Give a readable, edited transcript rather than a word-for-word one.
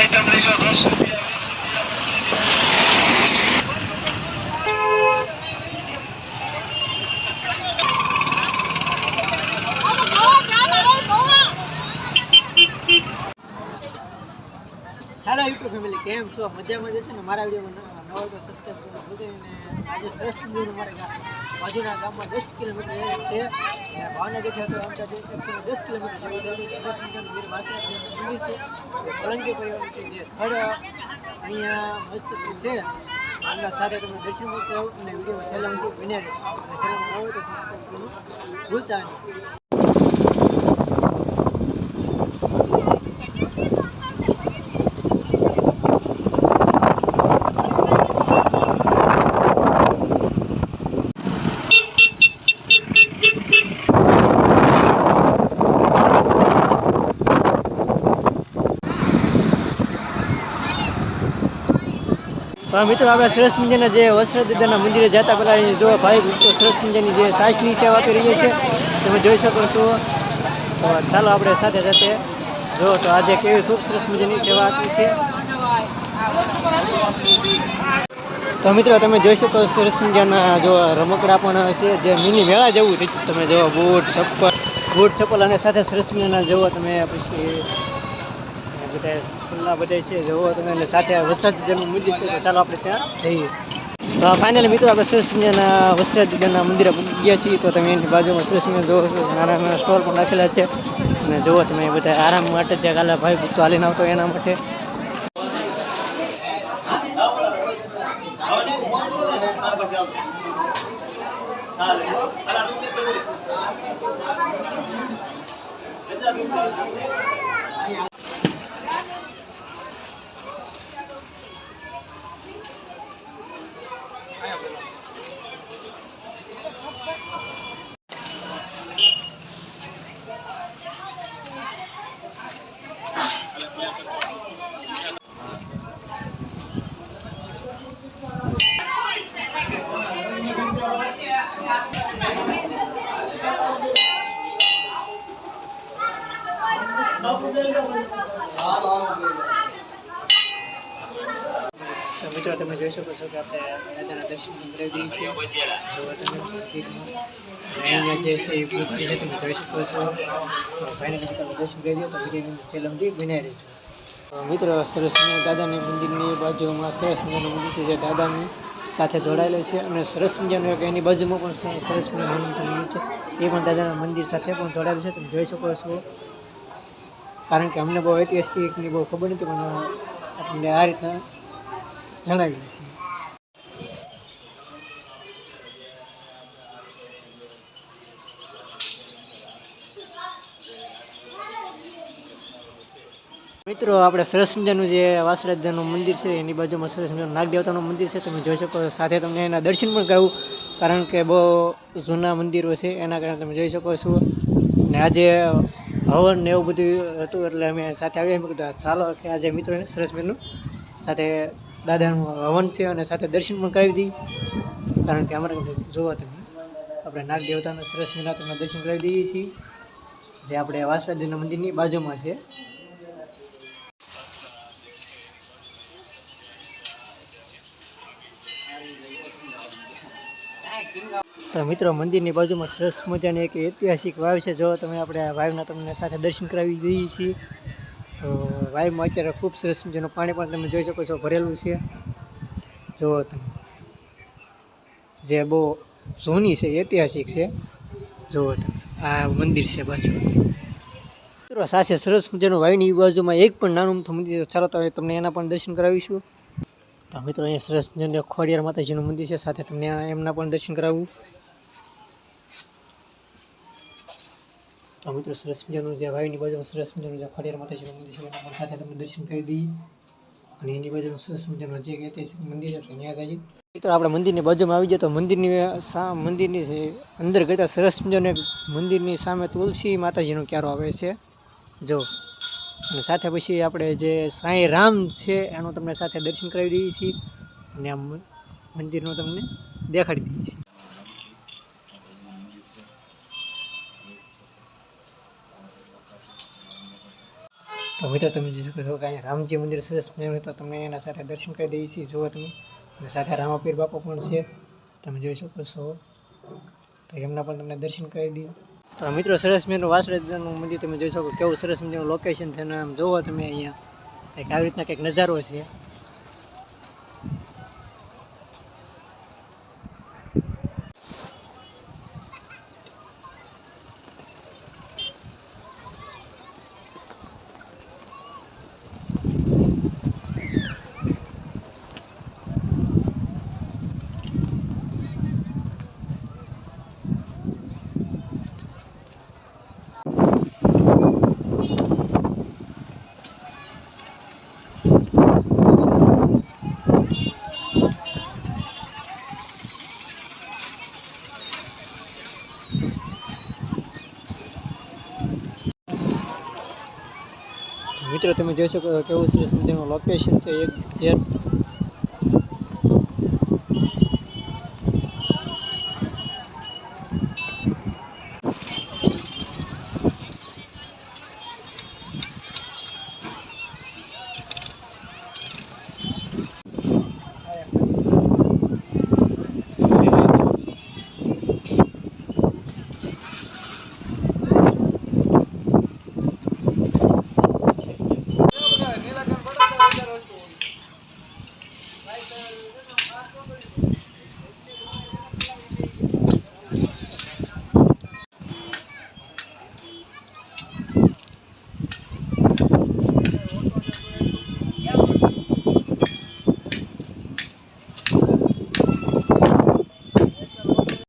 Hello YouTube family, કેમ છો? મજામાં છે ને? મારા વિડીયોમાં નવા તો સબસ્ક્રાઈબ કરવાનું ભૂલતા નહીં. આજે સરસ મજાનું મારા બાજુના ગામમાં 10 કિલોમીટર છે અને ભાવનગરથી તો અમદાવાદ 10 કિલોમીટર સરસ મજાનું વીર વાસણા મંદિર છે. સોલંકી પરિવાર છે જે થડ અહીંયા મસ્ત છે. આમના સાથે તમે દર્શન કરો અને વિડીયો છેલ્લા સુધી બન્યા રહે અને ચેનલ નવો હોય તો સબસ્ક્રાઈબ કરવાનું ભૂલતા નહીં. મિત્રો આપણે સરસ મજાના જે વસ્ત્રાદાના મંદિરે જતા પહેલાં જો ભાઈ ભક્તો સરસ મજાની જે સાસની સેવા આપી રહી છે તમે જોઈ શકો છો. તો ચાલો આપણે સાથે સાથે જો તો આજે કેવી ખૂબ સરસ મજાની સેવા આપી છે. તો મિત્રો તમે જોઈ શકો સરસ મજાના જો રમકડા પણ છે જે મિની મેળા જેવું તમે જો બૂટ ચપ્પલ અને સાથે સરસ મજાના જુઓ તમે પછી બધા ખુલ્લા બધા છે જુઓ તમે અને સાથે વસ્ત્રાદાનું મંદિર છે. તો ચાલો આપણે ત્યાં જઈએ. તો ફાઇનલી મિત્રો આપણે સરસ મજાના વસ્ત્રાદાના મંદિરે પૂગી ગયા છીએ. તો તમે એની બાજુમાં સરસ મજાના જોવો છો નાના નાના સ્ટોલ પણ રાખેલા છે અને જુઓ તમે બધા આરામ માટે જે કાલે ભાઈ ભક્તો હાલીને આવતો એના માટે. મિત્રો તમે જોઈ શકો છો કે આપણે દાદાના દર્શન કરી દઈએ છીએ. અહીંયા જે છે એ મૂર્તિ છે તમે જોઈ શકો છો. ફાઇનલી તમે દર્શન કરી દો તો વિડીયોની છેલ્લા સુધી બનાવી રહેજો. મિત્રો સરસ દાદાની મંદિરની બાજુમાં સરસ મજાનું મંદિર છે જે દાદાની સાથે જોડાયેલો છે અને સરસ મજાનું એક એની બાજુમાં પણ સરસ મજાનું મંદિર છે એ પણ દાદાના મંદિર સાથે પણ જોડાયેલું છે તમે જોઈ શકો છો. કારણ કે અમને બહુ ઐતિહાસિકની બહુ ખબર નથી પણ આપણને આ રીતના જણાવ્યું છે. મિત્રો આપણે સરસ મજાનું જે વાસણાદાનું મંદિર છે એની બાજુમાં સરસ મજાનું નાગદેવતાનું મંદિર છે તમે જોઈ શકો. સાથે તમને એના દર્શન પણ કરાવું કારણ કે બહુ જૂના મંદિરો છે એના કારણે તમે જોઈ શકો છો. અને આજે હવન ને એવું બધું હતું એટલે અમે સાથે આવ્યા એમ કીધું ચાલો કે આજે મિત્રોને સરસ મજાનું સાથે દાદાનું હવન છે અને સાથે દર્શન પણ કરાવી દઈએ. કારણ કે અમારે જોવા તમે આપણે નાગ દેવતાના સરસ મજાના તમને દર્શન કરાવી દઈએ છીએ જે આપણે વાસણાદાના મંદિરની બાજુમાં છે. તો મિત્રો મંદિરની બાજુમાં સરસ મજાની એક ઐતિહાસિક વાવ છે. જો તમે આપણે વાવના તમને સાથે દર્શન કરાવી દઈએ છીએ. તો વાવમાં અત્યારે ખૂબ સરસ મજાનું પાણી પણ તમે જોઈ શકો છો ભરેલું છે. જુઓ તમે જે બહુ જૂની છે ઐતિહાસિક છે. જુઓ તમે આ મંદિર છે બાજુ મિત્રો સાથે સરસ મજાનું વાવની બાજુમાં એક પણ નાનું મોટું મંદિર. ચાલો તો તમને એના પણ દર્શન કરાવીશું. તો મિત્રો અહીંયા સરસ મજાનું ખોડિયાર માતાજીનું મંદિર છે સાથે તમને એમના પણ દર્શન કરાવવું. તો મિત્રો સરસ મજાનું જે વાવની બાજુમાં સરસ મજાનું જે ખોડિયાર માતાજીનું મંદિર છે એના પણ સાથે તમે દર્શન કરી દઈએ અને એની બાજુનું સરસ મજાનું જે ઐતિહાસિક મંદિર છે ત્યાં જઈએ. મિત્રો આપણે મંદિરની બાજુમાં આવી જાય તો મંદિરની અંદર કરતાં સરસ મજાનું એક મંદિરની સામે તુલસી માતાજીનો ક્યારો આવે છે જો. અને સાથે પછી આપણે જે સાંઈ રામ છે એનું તમને સાથે દર્શન કરાવી દઈએ છીએ અને આ મંદિરનું તમને દેખાડી દઈએ છીએ. તો તો મિત્રો તમે જોઈ શકો છો કે અહીંયા રામજી મંદિર સરસ મજાનું, તો તમને એના સાથે દર્શન કરી દઈએ છીએ. જુઓ તમે, અને સાથે રામાપીર બાપા પણ છે, તમે જોઈ શકો છો. તો એમના પણ તમને દર્શન કરી દઈએ. તો મિત્રો સરસ મજાનું વાસળાનું મંદિર તમે જોઈ શકો, કેવું સરસ મજાનું લોકેશન છે. અને આમ જોવો તમે અહીંયા કંઈક આવી રીતના કંઈક નજારો છે. મિત્રો તમે જોઈ શકો કેવું સરસ મજાનું લોકેશન છે. એક